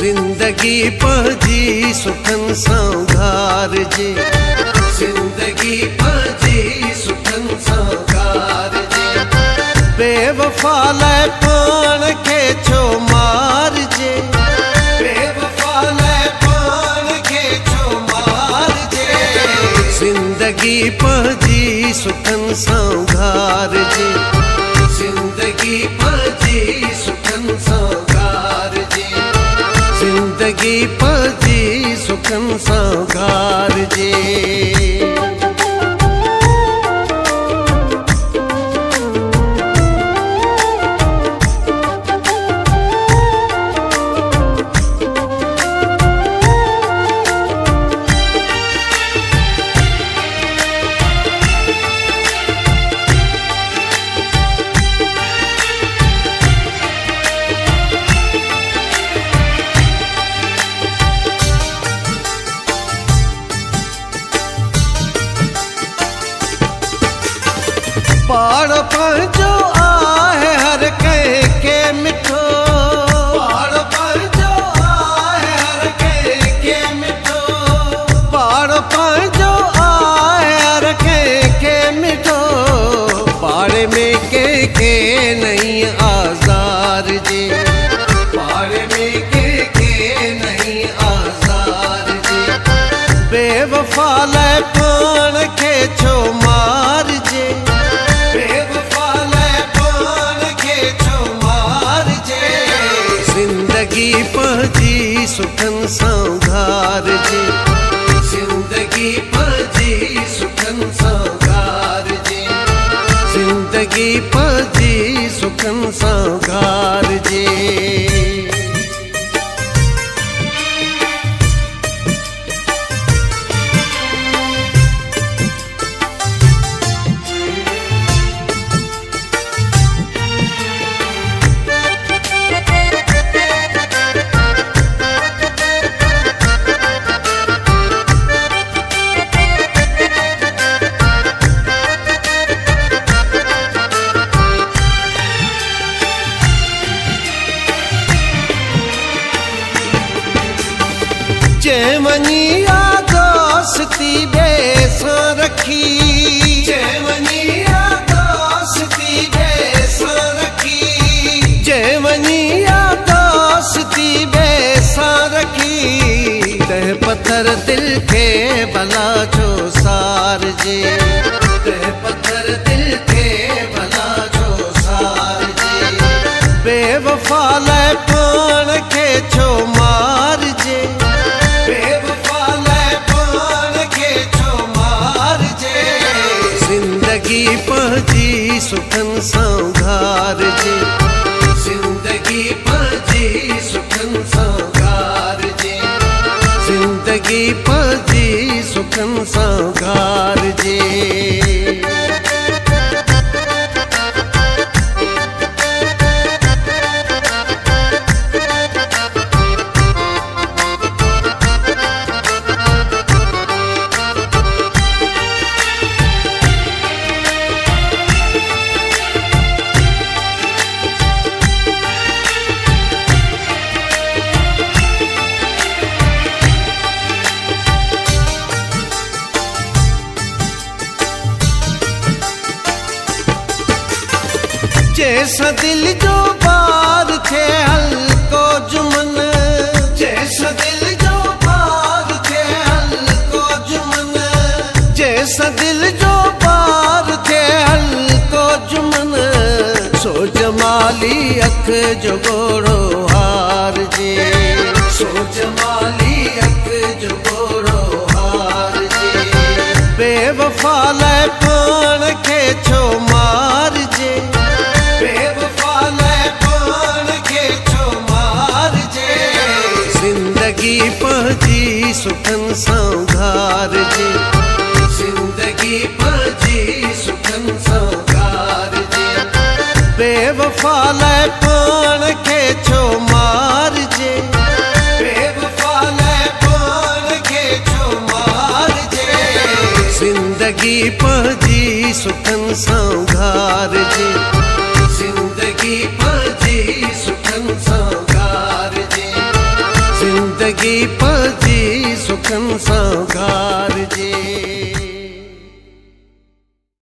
जिंदगी पंहिंजी सुखनि सां घारिजे, जिंदगी पंहिंजी सुखनि सां घारिजे। बेवफा लाइ पाण खे छो मारिजे, बेवफा लाइ पाण खे छो मारिजे। जिंदगी पंहिंजी सुखनि सां घारिजे, जिंदगी पंहिंजी सुखनि सां घारिजे, जिंदगी पंहिंजी सुखनि सां घारिजे। पाण पंहिंजो आहे हर कंहिंखे मिठो, पाण पंहिंजो आहे हर कंहिंखे मिठो, पाण पंहिंजो आहे हर कंहिंखे मिठो। पाड़े में कंहिंखे नहीं आज़ार जे, पाड़े में कंहिंखे नहीं आज़ार जे। बेवफा लाइ पाण खे छो मारिजे, बेवफा लाइ पाण खे छो मारिजे। जिंदगी पंहिंजी सुखनि सां घारिजे, जिंदगी पंहिंजी सुखनि सां घारिजे, जिंदगी पंहिंजी सुखनि सां घारिजे। जंहिं वञी आ दोस्ती ॿिए सां रखी, जंहिं वञी आ दोस्ती ॿिए सां रखी, जंहिं वञी आ दोस्ती ॿिए सां रखी। तंहिं पत्थर दिल खे भला छो सारिजे, तंहिं पत्थर दिल खे भला छो सारिजे। बेवफा लाइ पाण खे छो मारिजे, बेवफा लाइ पाण खे छो मारिजे। जिंदगी पंहिंजी सुखनि सां घारिजे, जिंदगी पंहिंजी सुखनि सां घारिजे, जिंदगी पंहिंजी सुखनि सां घारिजे। जैसा दिल जो बार थे हल्को जुमन, जैसा दिल जो बार थे हल्को जुमन, जैसा दिल जो बार थे हल्को जुमन। सो जमाली अख जो गोड़ो हार जे, सो जमाली अख जो गोड़ो हार जे। बेवफा लाइ पाण खे छो मारिजे, बेवफा लाइ पाण खे छो मारिजे। जिंदगी पंहिंजी सुखनि सां घारिजे, जिंदगी पंहिंजी सुखनि सां घारिजे। बेवफा लाइ पाण खे छो मारिजे, बेवफा लाइ पाण खे छो मारिजे। जिंदगी पंहिंजी सुखनि सां घारिजे, जिंदगी पंहिंजी सुखनि सां घारिजे। ज़िंदगी पजी सुखन सां घारजे।